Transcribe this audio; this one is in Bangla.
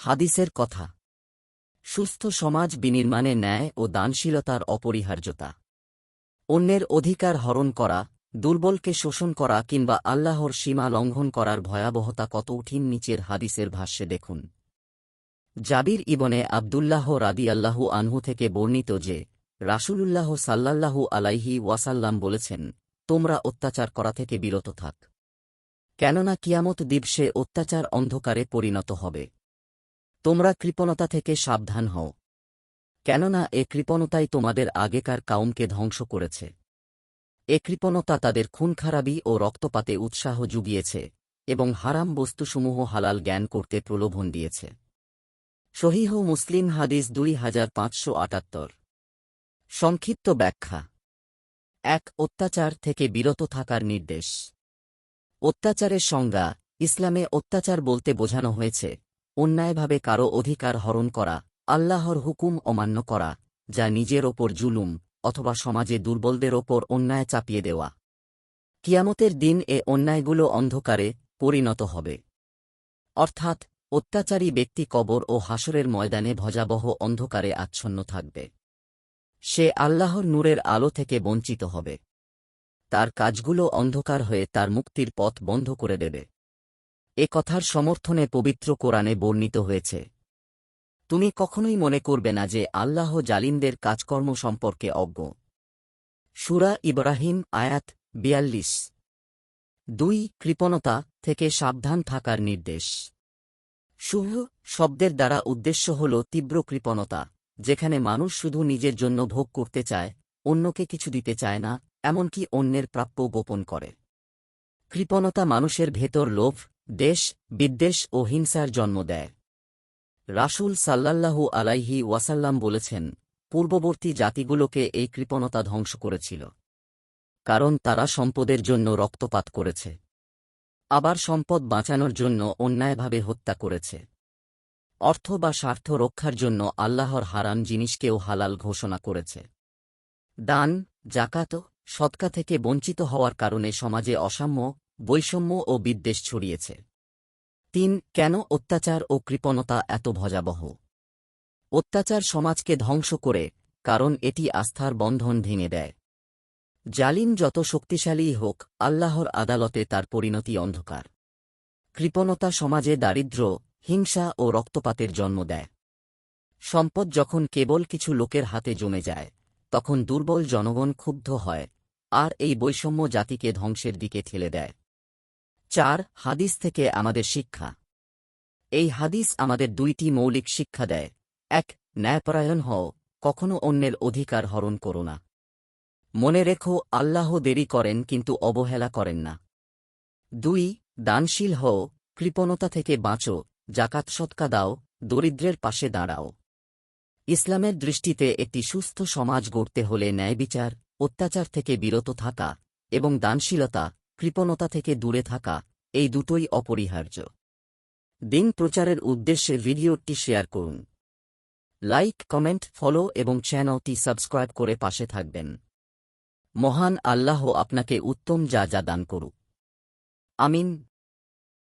হাদিসের কথা। সুস্থ সমাজ বিনির্মাণে ন্যায় ও দানশীলতার অপরিহার্যতা। অন্যের অধিকার হরণ করা, দুর্বলকে শোষণ করা কিংবা আল্লাহর সীমা লঙ্ঘন করার ভয়াবহতা কত কঠিন নিচের হাদিসের ভাষ্যে দেখুন। জাবির ইবনে আবদুল্লাহ রাদিয়াল্লাহু আনহু থেকে বর্ণিত যে, রাসূলুল্লাহ সাল্লাল্লাহু আলাইহি ওয়াসাল্লাম বলেছেন, তোমরা অত্যাচার করা থেকে বিরত থাক। কেননা কিয়ামত দিবসে অত্যাচার অন্ধকারে পরিণত হবে। তোমরা কৃপণতা থেকে সাবধান হও। কেননা এ কৃপণতাই তোমাদের আগেকার কাউমকে ধ্বংস করেছে। এ কৃপণতা তাদের খুনখারাবি ও রক্তপাতে উৎসাহ জুগিয়েছে এবং হারাম বস্তুসমূহ হালাল জ্ঞান করতে প্রলোভন দিয়েছে। সহিহ মুসলিম হাদিস 2578। সংক্ষিপ্ত ব্যাখ্যা। ১. অত্যাচার থেকে বিরত থাকার নির্দেশ। অত্যাচারের সংজ্ঞা। ইসলামে অত্যাচার বলতে বোঝানো হয়েছে অন্যায়ভাবে কারো অধিকার হরণ করা, আল্লাহর হুকুম অমান্য করা, যা নিজের ওপর জুলুম অথবা সমাজে দুর্বলদের ওপর অন্যায় চাপিয়ে দেওয়া। কিয়ামতের দিন এ অন্যায়গুলো অন্ধকারে পরিণত হবে। অর্থাৎ অত্যাচারী ব্যক্তি কবর ও হাসরের ময়দানে ভয়াবহ অন্ধকারে আচ্ছন্ন থাকবে। সে আল্লাহর নূরের আলো থেকে বঞ্চিত হবে। তার কাজগুলো অন্ধকার হয়ে তার মুক্তির পথ বন্ধ করে দেবে। এ কথার সমর্থনে পবিত্র কোরআনে বর্ণিত হয়েছে, তুমি কখনোই মনে করবে না যে আল্লাহ জালিমদের কাজকর্ম সম্পর্কে অজ্ঞ। সূরা ইব্রাহিম আয়াত ৪২। ২. কৃপণতা থেকে সাবধান থাকার নির্দেশ। শুভ শব্দের দ্বারা উদ্দেশ্য হল তীব্র কৃপণতা, যেখানে মানুষ শুধু নিজের জন্য ভোগ করতে চায়, অন্যকে কিছু দিতে চায় না, এমনকি অন্যের প্রাপ্য গোপন করে। কৃপণতা মানুষের ভেতর লোভ, দেশ, বিদ্বেষ ও হিংসার জন্ম দেয়। রাসূল সাল্লাল্লাহু আলাইহি ওয়াসাল্লাম বলেছেন, পূর্ববর্তী জাতিগুলোকে এই কৃপণতা ধ্বংস করেছিল। কারণ তারা সম্পদের জন্য রক্তপাত করেছে। আবার সম্পদ বাঁচানোর জন্য অন্যায়ভাবে হত্যা করেছে। অর্থ বা স্বার্থ রক্ষার জন্য আল্লাহর হারাম জিনিসকেও হালাল ঘোষণা করেছে। দান, জাকাত, সদকা থেকে বঞ্চিত হওয়ার কারণে সমাজে অসাম্য, বৈষম্য ও বিদ্বেষ ছড়িয়েছে। ৩. কেন অত্যাচার ও কৃপণতা এত ভয়াবহ? অত্যাচার সমাজকে ধ্বংস করে, কারণ এটি আস্থার বন্ধন ভেঙে দেয়। জালিম যত শক্তিশালীই হোক, আল্লাহর আদালতে তার পরিণতি অন্ধকার। কৃপণতা সমাজে দারিদ্র্য, হিংসা ও রক্তপাতের জন্ম দেয়। সম্পদ যখন কেবল কিছু লোকের হাতে জমে যায়, তখন দুর্বল জনগণ ক্ষুব্ধ হয়, আর এই বৈষম্য জাতিকে ধ্বংসের দিকে ঠেলে দেয়। ৪. হাদিস থেকে আমাদের শিক্ষা। এই হাদিস আমাদের ২টি মৌলিক শিক্ষা দেয়। ১. ন্যায়পরায়ণ হও, কখনো অন্যের অধিকার হরণ করো না। মনে রেখো, আল্লাহ দেরি করেন কিন্তু অবহেলা করেন না। ২. দানশীল হও, কৃপণতা থেকে বাঁচো, জাকাত সদকা দাও, দরিদ্রের পাশে দাঁড়াও। ইসলামের দৃষ্টিতে একটি সুস্থ সমাজ গড়তে হলে ন্যায়বিচার, অত্যাচার থেকে বিরত থাকা এবং দানশীলতা, কৃপণতা থেকে দূরে থাকা, এই দুটোই অপরিহার্য। দিন প্রচারের উদ্দেশ্যে ভিডিওটি শেয়ার করুন। লাইক, কমেন্ট, ফলো এবং চ্যানেলটি সাবস্ক্রাইব করে পাশে থাকবেন। মহান আল্লাহ আপনাকে উত্তম যা দান করুক। আমিন।